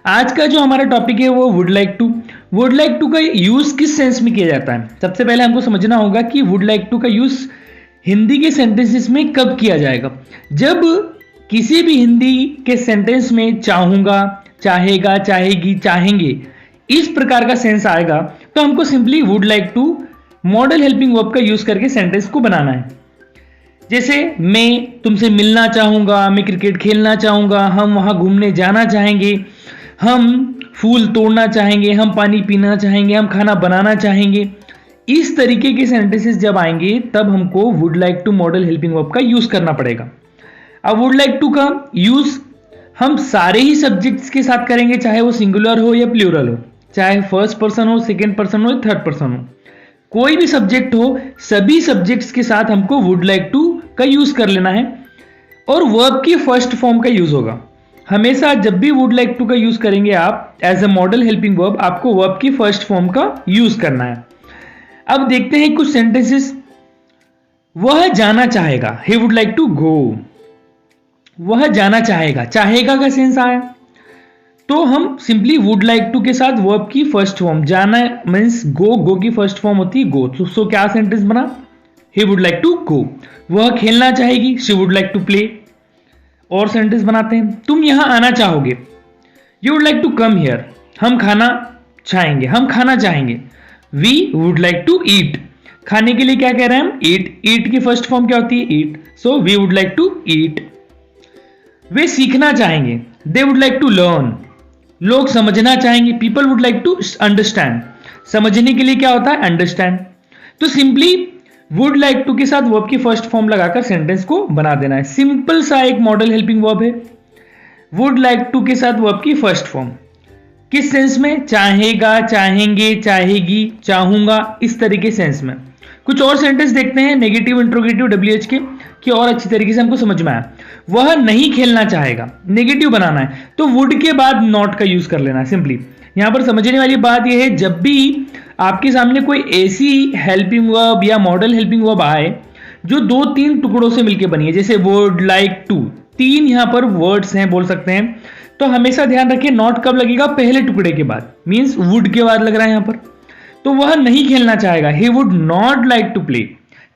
आज का जो हमारा टॉपिक है वो would like to. Would like to का यूज किस सेंस में किया जाता है? सबसे पहले हमको समझना होगा कि वुड लाइक टू का यूज हिंदी के सेंटेंसेस में कब किया जाएगा। जब किसी भी हिंदी के सेंटेंस में चाहूंगा, चाहेगा, चाहेगी, चाहेंगे इस प्रकार का सेंस आएगा तो हमको simply would like to modal helping verb का यूज करके सेंटेंस को बनाना है। जैसे मैं तुमसे मिलना चाहूंगा, मैं क्रिकेट खेलना चाहूंगा, हम वहां घूमने जाना चाहेंगे, हम फूल तोड़ना चाहेंगे, हम पानी पीना चाहेंगे, हम खाना बनाना चाहेंगे। इस तरीके के सेंटेंसेस जब आएंगे तब हमको would like to modal helping verb का यूज करना पड़ेगा। अब वुड लाइक टू का यूज हम सारे ही सब्जेक्ट्स के साथ करेंगे, चाहे वो सिंगुलर हो या प्लूरल हो, चाहे फर्स्ट पर्सन हो, सेकेंड पर्सन हो, थर्ड पर्सन हो, कोई भी सब्जेक्ट हो, सभी सब्जेक्ट्स के साथ हमको वुड लाइक टू का यूज कर लेना है। और वर्ब की फर्स्ट फॉर्म का यूज होगा। हमेशा जब भी वुड लाइक टू का यूज करेंगे आप as a modal helping verb, आपको वर्ब की फर्स्ट फॉर्म का यूज करना है। अब देखते हैं कुछ सेंटेंसेस। वह जाना चाहेगा, he would like to go. वह जाना चाहेगा, चाहेगा का सेंस आया तो हम सिंपली वुड लाइक टू के साथ वर्ब की फर्स्ट फॉर्म, जाना मीन्स गो, गो की फर्स्ट फॉर्म होती है गो। सो क्या सेंटेंस बना? He would like to go. वह खेलना चाहेगी, she would like to play. और सेंटेंस बनाते हैं। तुम यहां आना चाहोगे, you would like to come here. हम खाना चाहेंगे, हम खाना चाहेंगे, we would like to eat. खाने के लिए क्या कह रहे हैं हम? ईट। ईट की फर्स्ट फॉर्म क्या होती है? Eat. So we would like to eat. वे सीखना चाहेंगे, they would like to learn. लोग समझना चाहेंगे, people would like to understand. समझने के लिए क्या होता है? अंडरस्टैंड। तो सिंपली वुड लाइक टू के साथ वर्ब की फर्स्ट फॉर्म लगाकर सेंटेंस को बना देना है। सिंपल सा एक मॉडल हेल्पिंग वर्ब है। वुड लाइक टू के साथ वर्ब की फर्स्ट फॉर्म किस सेंस में? चाहेगा, चाहेंगे, चाहेगी, चाहूंगा, इस तरीके सेंस में। कुछ और सेंटेंस देखते हैं नेगेटिव इंट्रोगेटिव WH के कि और अच्छी तरीके से हमको समझ में आया। वह नहीं खेलना चाहेगा, नेगेटिव बनाना है तो वुड के बाद नॉट का यूज कर लेना है। सिंपली यहां पर समझने वाली बात यह है, जब भी आपके सामने कोई ऐसी हेल्पिंग वर्ब या मॉडल हेल्पिंग वर्ब आए जो 2-3 टुकड़ों से मिलकर बनी है, जैसे वुड लाइक टू, 3 यहां पर वर्ड्स हैं बोल सकते हैं, तो हमेशा ध्यान रखिए नॉट कब लगेगा? पहले टुकड़े के बाद, मींस वुड के बाद लग रहा है यहां पर। तो वह नहीं खेलना चाहेगा, he would not like to play.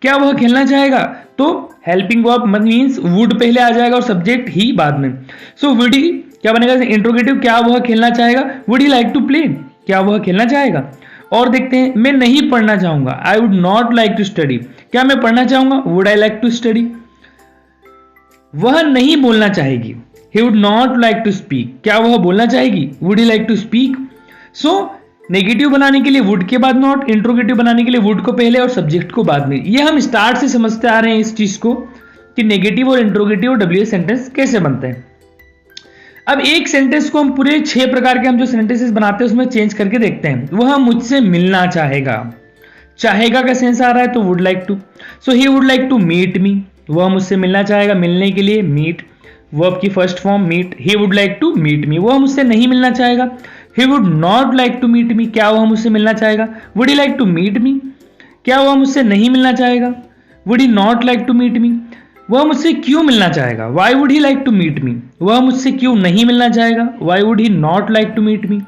क्या वह खेलना चाहेगा? तो हेल्पिंग वर्ब मींस वुड पहले आ जाएगा और सब्जेक्ट ही बाद में। सो वुड ही क्या बनेगा? इंट्रोगेटिव। क्या वह खेलना चाहेगा? Would he like to play. क्या वह खेलना चाहेगा? और देखते हैं, मैं नहीं पढ़ना चाहूंगा, I would not like to study. क्या मैं पढ़ना चाहूंगा? Would I like to study. वह नहीं बोलना चाहेगी, he would not like to speak. क्या वह बोलना चाहेगी? Would he like to speak. So negative बनाने के लिए वुड के बाद नॉट, इंट्रोगेटिव बनाने के लिए वुड को पहले और सब्जेक्ट को बाद में। ये हम स्टार्ट से समझते आ रहे हैं इस चीज को कि नेगेटिव और इंट्रोगेटिव और WH सेंटेंस कैसे बनते हैं। अब एक सेंटेंस को हम पूरे 6 प्रकार के हम जो सेंटेंसेस बनाते हैं उसमें चेंज करके देखते हैं। वह मुझसे मिलना चाहेगा, चाहेगा का सेंस आ रहा है तो would like to. So he would like to meet me. वह मुझसे मिलना चाहेगा, मिलने के लिए मीट, वर्ब की first form meet. He would like to meet me. वह मुझसे नहीं मिलना चाहेगा, he would not like to meet me. क्या वह मुझसे मिलना चाहेगा? Would he like to meet me. क्या वह मुझसे नहीं मिलना चाहेगा? Would he not like to meet me. वह मुझसे क्यों मिलना चाहेगा? Why would he like to meet me. वह मुझसे क्यों नहीं मिलना चाहेगा? Why would he not like to meet me.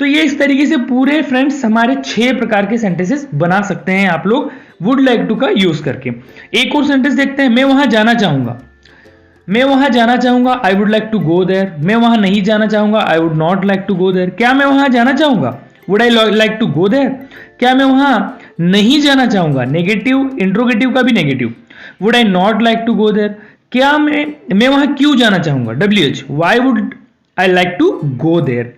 तो ये इस तरीके से पूरे फ्रेंड्स हमारे 6 प्रकार के सेंटेंसेस बना सकते हैं आप लोग वुड लाइक टू का यूज करके। एक और सेंटेंस देखते हैं। मैं वहां जाना चाहूंगा, मैं वहां जाना चाहूंगा, I would like to go there. मैं वहां नहीं जाना चाहूंगा, I would not like to go there. क्या मैं वहां जाना चाहूंगा? Would I like to go there. क्या मैं वहां नहीं जाना चाहूंगा? नेगेटिव, इंट्रोगेटिव का भी negative, would I not like to go there. क्या मैं वहां क्यों जाना चाहूंगा? WH, why would I like to go there.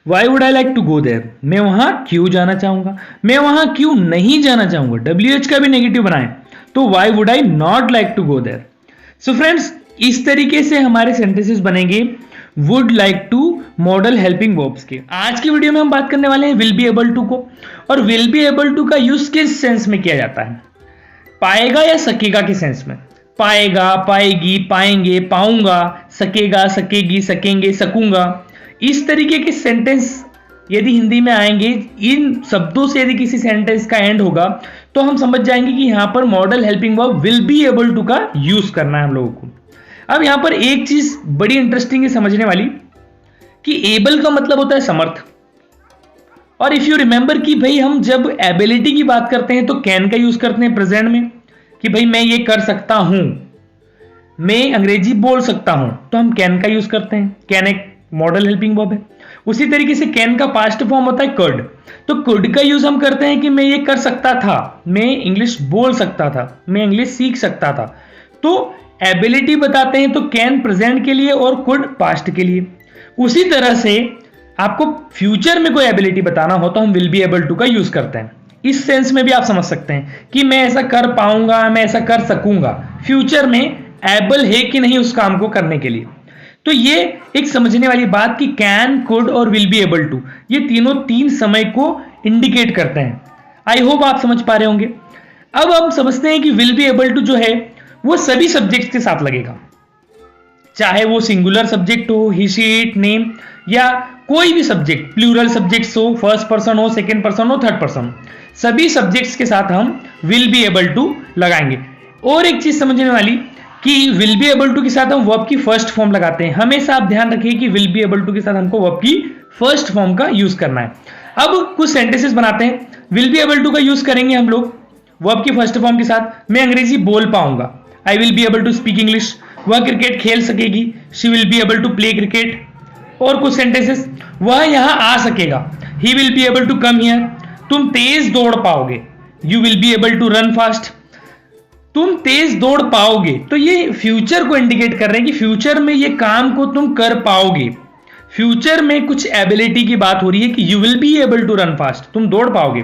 Why would I like to go there, मैं वहां क्यों जाना चाहूंगा। मैं वहां क्यों नहीं जाना चाहूंगा, WH का भी नेगेटिव बनाएं तो why would I not like to go there. So friends इस तरीके से हमारे सेंटेंसेस बनेंगे would like to modal helping verbs के। आज की वीडियो में हम बात करने वाले हैं विल बी एबल टू को। और विल बी एबल टू का यूज किस सेंस में किया जाता है? पाएगा या सकेगा के सेंस में। पाएगा, पाएगी, पाएंगे, पाऊंगा, सकेगा, सकेगी, सकेंगे, सकूंगा, इस तरीके के सेंटेंस यदि हिंदी में आएंगे, इन शब्दों से यदि किसी सेंटेंस का एंड होगा तो हम समझ जाएंगे कि यहां पर modal helping verb will be able to का यूज करना है हम लोगों को। अब यहां पर एक चीज बड़ी इंटरेस्टिंग है समझने वाली कि एबल का मतलब होता है समर्थ। और इफ यू रिमेंबर कि भाई हम जब एबिलिटी की बात करते हैं तो कैन का यूज करते हैं प्रेजेंट में, कि भाई मैं ये कर सकता हूं, मैं अंग्रेजी बोल सकता हूं, तो हम कैन का यूज करते हैं। कैन एक मॉडल हेल्पिंग वर्ब है। उसी तरीके से कैन का पास्ट फॉर्म होता है कुड, तो कुड का यूज हम करते हैं कि मैं ये कर सकता था, मैं इंग्लिश बोल सकता था, मैं इंग्लिश सीख सकता था। तो एबिलिटी बताते हैं तो कैन प्रेजेंट के लिए और कुड पास्ट के लिए। उसी तरह से आपको फ्यूचर में कोई एबिलिटी बताना हो तो हम विल बी एबल टू का यूज करते हैं। इस सेंस में भी आप समझ सकते हैं कि मैं ऐसा कर पाऊंगा, मैं ऐसा कर सकूंगा, फ्यूचर में एबल है कि नहीं उस काम को करने के लिए। तो ये एक समझने वाली बात कि कैन, कुड और विल बी एबल टू, ये तीनों तीन समय को इंडिकेट करते हैं। आई होप आप समझ पा रहे होंगे। अब हम समझते हैं कि विल बी एबल टू जो है वो सभी सब्जेक्ट्स के साथ लगेगा, चाहे वो सिंगुलर सब्जेक्ट हो, ही शी इट नेम, या कोई भी सब्जेक्ट, प्लूरल सब्जेक्ट्स हो, फर्स्ट पर्सन हो, सेकंड पर्सन हो, थर्ड पर्सन, सभी सब्जेक्ट्स के साथ हम विल बी एबल टू लगाएंगे। और एक चीज समझने वाली कि विल बी एबल टू के साथ हम वर्ब की फर्स्ट फॉर्म लगाते हैं। हमेशा आप ध्यान रखिए कि विल बी एबल टू के साथ हमको वर्ब की फर्स्ट फॉर्म का यूज करना है। अब कुछ सेंटेंसेस बनाते हैं, विल बी एबल टू का यूज करेंगे हम लोग वर्ब की फर्स्ट फॉर्म के साथ। मैं अंग्रेजी बोल पाऊंगा, I will be able to speak English. वह क्रिकेट खेल सकेगी, she will be able to play cricket. और कुछ सेंटेंसेस, वह यहां आ सकेगा, he will be able to come here. तुम तेज दौड़ पाओगे, you will be able to run fast. तुम तेज दौड़ पाओगे, तो ये फ्यूचर को इंडिकेट कर रहे हैं कि फ्यूचर में ये काम को तुम कर पाओगे। फ्यूचर में कुछ एबिलिटी की बात हो रही है कि you will be able to run fast, तुम दौड़ पाओगे।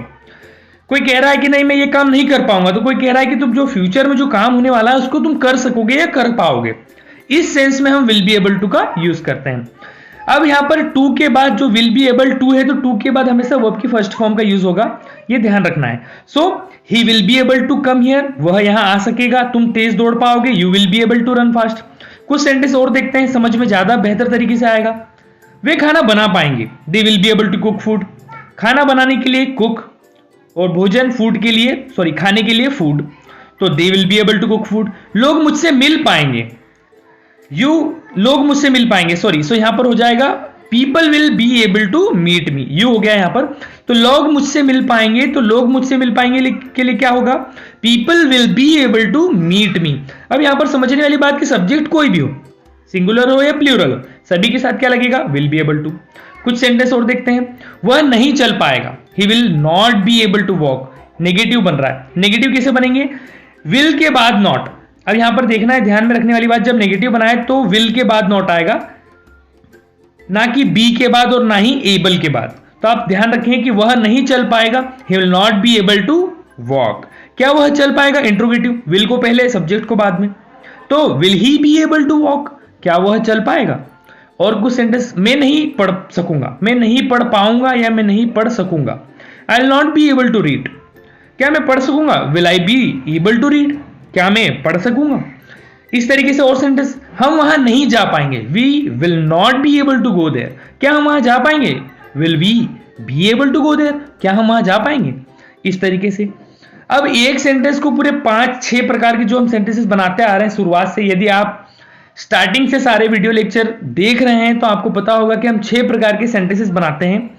कोई कह रहा है कि नहीं मैं ये काम नहीं कर पाऊंगा, तो कोई कह रहा है कि तुम जो फ्यूचर में जो काम होने वाला है उसको तुम कर सकोगे या कर पाओगे। इस सेंस में हम विल बी एबल टू का यूज करते हैं। अब यहां पर टू के बाद जो विल बी एबल टू है, तो टू के बाद हमेशा वर्ब की फर्स्ट फॉर्म का यूज होगा, ये ध्यान रखना है। So he will be able to come here, वह यहां आ सकेगा, तुम तेज दौड़ पाओगे, you will be able to run fast. कुछ सेंटेंस और देखते हैं, समझ में ज्यादा बेहतर तरीके से आएगा। वे खाना बना पाएंगे, they will be able to cook food. खाना बनाने के लिए कुक, और भोजन फूड के लिए, सॉरी खाने के लिए फूड, तो they will be able to cook food. लोग मुझसे मिल पाएंगे, लोग मुझसे मिल पाएंगे, सॉरी, सो यहां पर हो जाएगा people will be able to meet me, you हो गया यहां पर। तो लोग मुझसे मिल पाएंगे, तो लोग मुझसे मिल पाएंगे के लिए क्या होगा, people will be able to meet me. अब यहां पर समझने वाली बात कि सब्जेक्ट कोई भी हो, सिंगुलर हो या प्लूरल हो, सभी के साथ क्या लगेगा, विल बी एबल टू। कुछ सेंटेंस और देखते हैं, वह नहीं चल पाएगा, he will not be able to walk. Negative बन रहा है, नेगेटिव कैसे बनेंगे, विल के बाद नॉट। अब यहां पर देखना है, ध्यान में रखने वाली बात, जब नेगेटिव बनाए तो विल के बाद नॉट आएगा, ना कि बी के बाद और ना ही एबल के बाद। तो आप ध्यान रखें कि वह नहीं चल पाएगा, he will not be able to walk. क्या वह चल पाएगा, इंट्रोगेटिव, विल को पहले सब्जेक्ट को बाद में, तो will he be able to walk, क्या वह चल पाएगा। और कुछ सेंटेंस, मैं नहीं पढ़ सकूंगा, मैं नहीं पढ़ पाऊंगा या मैं नहीं पढ़ सकूंगा, I will not be able to read. क्या मैं पढ़ सकूंगा, will I be able to read, क्या मैं पढ़ सकूंगा। इस तरीके से और सेंटेंस, हम वहां नहीं जा पाएंगे, we will not be able to go there, क्या हम वहां जा पाएंगे, will we be able to go there, क्या हम वहां जा पाएंगे। इस तरीके से अब एक सेंटेंस को पूरे 5-6 प्रकार के जो हम सेंटेंसेस बनाते आ रहे हैं शुरुआत से, यदि आप स्टार्टिंग से सारे वीडियो लेक्चर देख रहे हैं तो आपको पता होगा कि हम 6 प्रकार के सेंटेंसेस बनाते हैं।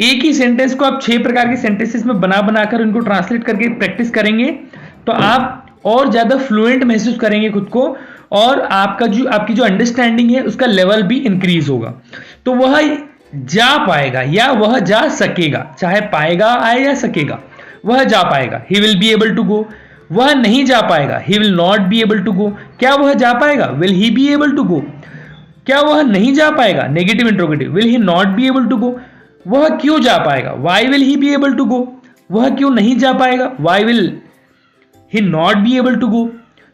एक ही सेंटेंस को आप 6 प्रकार के सेंटेंसेस में बनाकर उनको ट्रांसलेट करके प्रैक्टिस करेंगे तो आप और ज्यादा फ्लुएंट महसूस करेंगे खुद को, और आपकी जो अंडरस्टैंडिंग है उसका लेवल भी इंक्रीज होगा। तो वह जा पाएगा या वह जा सकेगा, चाहे पाएगा आए या सकेगा, वह जा पाएगा, he will be able to go. वह नहीं जा पाएगा, he will not be able to go, क्या वह जा पाएगा, will he be able to go. क्या वह नहीं जा पाएगा, negative interrogative, will he not be able to go. वह क्यों जा पाएगा, why will he be able to go. वह क्यों नहीं जा पाएगा, why will he not be able to go.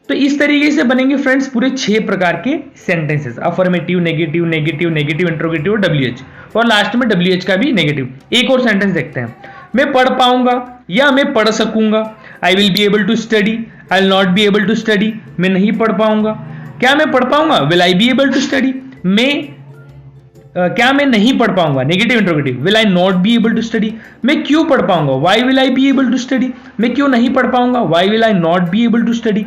तो इस तरीके से बनेंगे फ्रेंड्स पूरे 6 प्रकार के sentences, affirmative, negative, negative, negative interrogative, WH, और लास्ट में WH का भी नेगेटिव। एक और सेंटेंस देखते हैं, मैं पढ़ पाऊंगा या मैं पढ़ सकूंगा, I will be able to study, I will not be able to study, मैं नहीं पढ़ पाऊंगा। क्या मैं पढ़ पाऊंगा, will I be able to study, क्या मैं नहीं पढ़ पाऊंगा, negative interrogative, will I not be able to study. मैं क्यों पढ़ पाऊंगा, why will I be able to study, मैं क्यों नहीं पढ़ पाऊंगा, why will I not be able to study.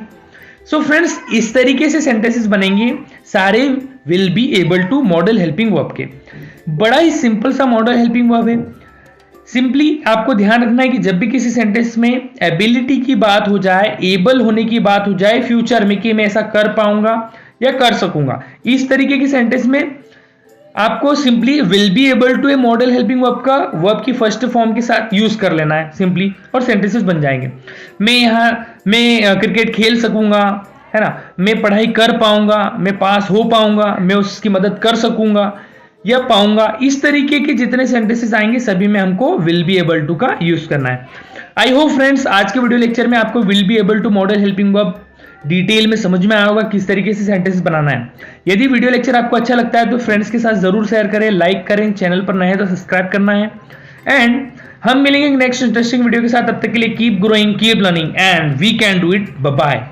So friends इस तरीके से सेंटेंसेस बनेंगे सारे will be able to modal helping verb के। बड़ा ही सिंपल सा मॉडल हेल्पिंग वर्ब है। सिंपली आपको ध्यान रखना है कि जब भी किसी सेंटेंस में एबिलिटी की बात हो जाए, एबल होने की बात हो जाए फ्यूचर में कि मैं ऐसा कर पाऊंगा या कर सकूंगा, इस तरीके की सेंटेंस में आपको simply will be able to a modal helping verb का वर्ब की फर्स्ट फॉर्म के साथ यूज कर लेना है सिंपली, और सेंटेंसेस बन जाएंगे। मैं क्रिकेट खेल सकूंगा, है ना, मैं पढ़ाई कर पाऊंगा, मैं पास हो पाऊंगा, मैं उसकी मदद कर सकूंगा या पाऊंगा, इस तरीके के जितने सेंटेंसेस आएंगे सभी में हमको विल बी एबल टू का यूज करना है। आई होप फ्रेंड्स आज के वीडियो लेक्चर में आपको will be able to modal helping verb detail में समझ में आया होगा किस तरीके से सेंटेंस बनाना है। यदि वीडियो लेक्चर आपको अच्छा लगता है तो फ्रेंड्स के साथ जरूर शेयर करें, लाइक करें, चैनल पर नए हैं तो सब्सक्राइब करना है। एंड हम मिलेंगे नेक्स्ट इंटरेस्टिंग वीडियो के साथ, तब तक के लिए keep growing, keep learning and we can do it. Bye bye.